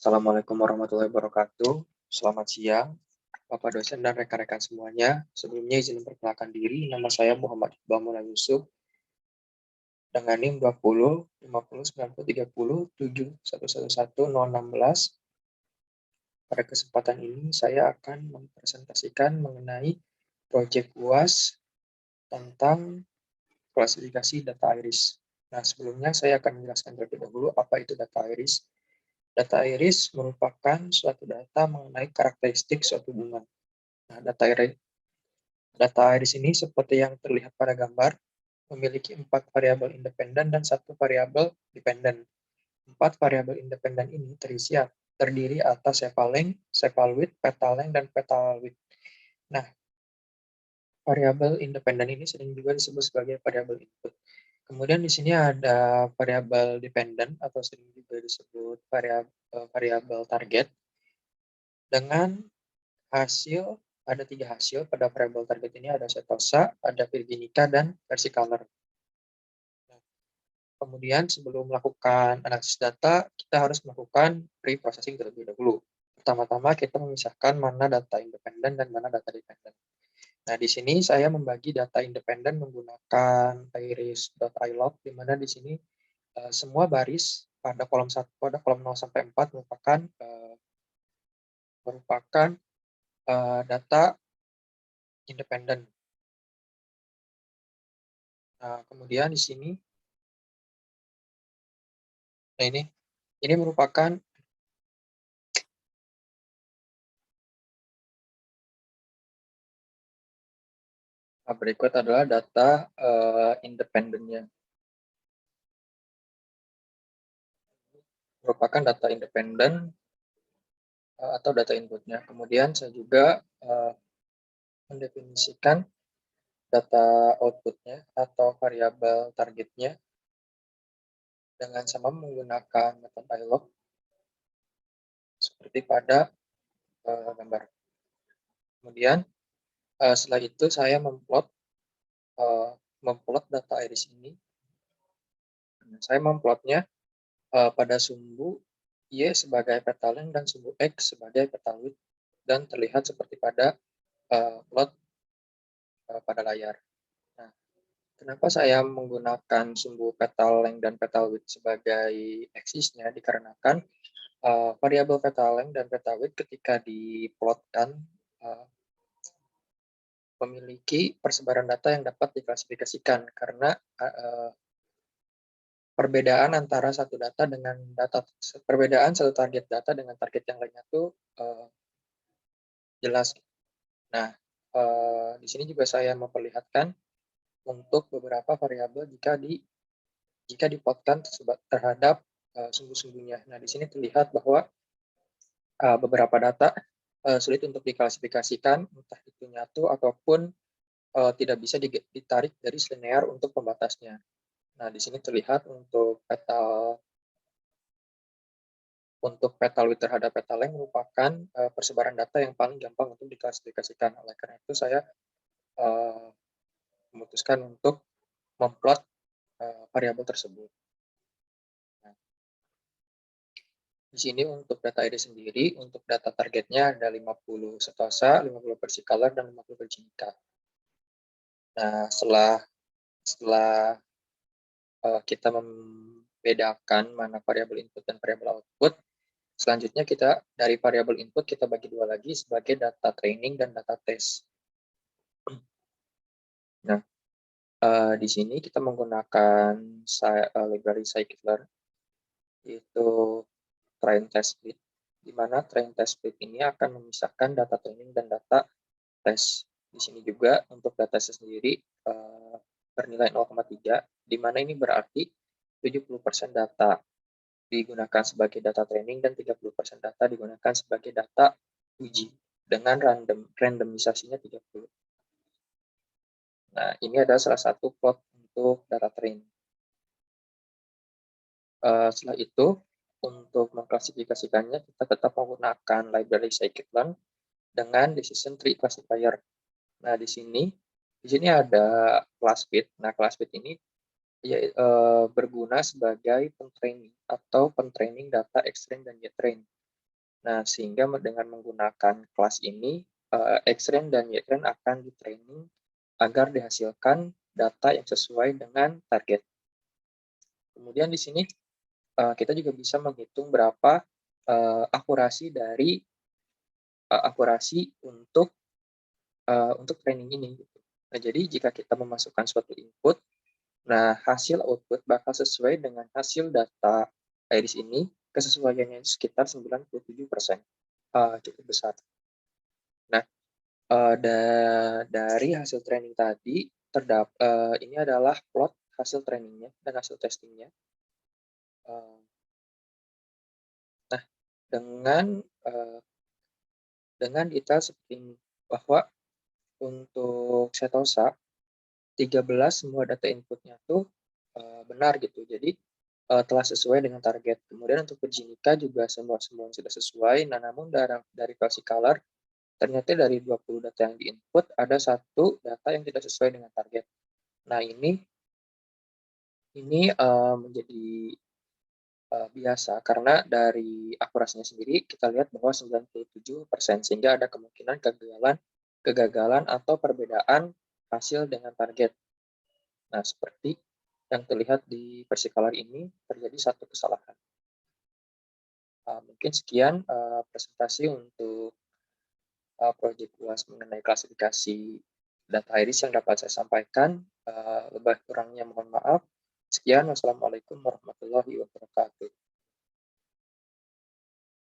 Assalamualaikum warahmatullahi wabarakatuh. Selamat siang, Bapak dosen dan rekan-rekan semuanya. Sebelumnya izin memperkenalkan diri, nama saya Muhammad Iqbal Mulai Yusuf dengan NIM 20 50 90 30 7 111 016. Pada kesempatan ini saya akan mempresentasikan mengenai proyek UAS tentang klasifikasi data iris. Nah, sebelumnya saya akan menjelaskan terlebih dahulu apa itu data iris. Data iris merupakan suatu data mengenai karakteristik suatu bunga. Nah, data iris ini seperti yang terlihat pada gambar, memiliki 4 variabel independen dan 1 variabel dependen. 4 variabel independen ini terdiri atas sepal length, sepal width, petal length, dan petal width. Nah, variabel independen ini sering juga disebut sebagai variabel input. Kemudian di sini ada variabel dependen atau sering juga disebut variabel target dengan hasil. Ada 3 hasil pada variabel target ini, ada setosa, ada virginica, dan versicolor. Nah, kemudian sebelum melakukan analisis data, kita harus melakukan pre-processing terlebih dahulu. Pertama-tama kita memisahkan mana data independen dan mana data dependen. Nah, di sini saya membagi data independen menggunakan iris.ilog, di mana di sini semua baris pada kolom 0 sampai 4 merupakan data independen. Nah, kemudian di sini, nah ini merupakan berikut adalah data independennya. Merupakan data independen atau data inputnya. Kemudian saya juga mendefinisikan data outputnya atau variabel targetnya dengan sama menggunakan metode ilog seperti pada gambar. Kemudian setelah itu saya memplot data iris ini. Saya memplotnya pada sumbu Y sebagai petal length dan sumbu X sebagai petal width, dan terlihat seperti pada plot pada layar. Nah, kenapa saya menggunakan sumbu petal length dan petal width sebagai aksisnya? Dikarenakan variabel petal length dan petal width ketika diplotkan memiliki persebaran data yang dapat diklasifikasikan, karena perbedaan antara satu target data dengan target yang lainnya itu jelas. Nah, di sini juga saya memperlihatkan untuk beberapa variabel jika diplotkan terhadap sumbu-sumbunya. Nah, di sini terlihat bahwa beberapa data sulit untuk diklasifikasikan, entah itu nyatu ataupun tidak bisa ditarik dari linear untuk pembatasnya. Nah, di sini terlihat untuk petal width terhadap petal length merupakan persebaran data yang paling gampang untuk diklasifikasikan. Oleh karena itu, saya memutuskan untuk memplot variabel tersebut. Nah, di sini untuk data iris sendiri, untuk data targetnya ada 50 setosa, 50 versicolor, dan 50 virginica. Nah, setelah kita membedakan mana variabel input dan variabel output, selanjutnya kita dari variabel input kita bagi dua lagi sebagai data training dan data test. Nah, di sini kita menggunakan library scikit-learn, yaitu train test split, di mana train test split ini akan memisahkan data training dan data test. Di sini juga untuk data test sendiri bernilai 0,3, di mana ini berarti 70% data digunakan sebagai data training dan 30% data digunakan sebagai data uji dengan randomisasinya 30. Nah, ini adalah salah satu plot untuk data training. Setelah itu, untuk mengklasifikasikannya, kita tetap menggunakan library scikit-learn dengan decision tree classifier. Nah, di sini ada class fit. Nah, class fit ini berguna sebagai pentraining atau pentraining data X-train dan Y-train. Nah, sehingga dengan menggunakan kelas ini, X-Range dan Y-Range akan di-training agar dihasilkan data yang sesuai dengan target. Kemudian di sini, kita juga bisa menghitung berapa, akurasi untuk training ini, gitu. Nah, jadi jika kita memasukkan suatu input, nah hasil output bakal sesuai dengan hasil data iris ini, kesesuaiannya sekitar 97%, cukup besar. Nah, dari hasil training tadi ini adalah plot hasil trainingnya dan hasil testingnya. Nah, dengan, eee, dengan detail seperti ini, bahwa untuk Setosa 13 semua data inputnya tuh, benar gitu. Jadi, telah sesuai dengan target. Kemudian untuk Virginica juga semua sudah sesuai. Nah, namun dari Classic Color, ternyata dari 20 data yang di-input, ada satu data yang tidak sesuai dengan target. Nah, ini menjadi biasa karena dari akurasinya sendiri kita lihat bahwa 97%, sehingga ada kemungkinan kegagalan atau perbedaan hasil dengan target. Nah, seperti yang terlihat di versi color ini, terjadi satu kesalahan. Mungkin sekian, presentasi untuk, project UAS mengenai klasifikasi data iris yang dapat saya sampaikan. Lebih kurangnya mohon maaf. Sekian, wassalamualaikum warahmatullahi wabarakatuh.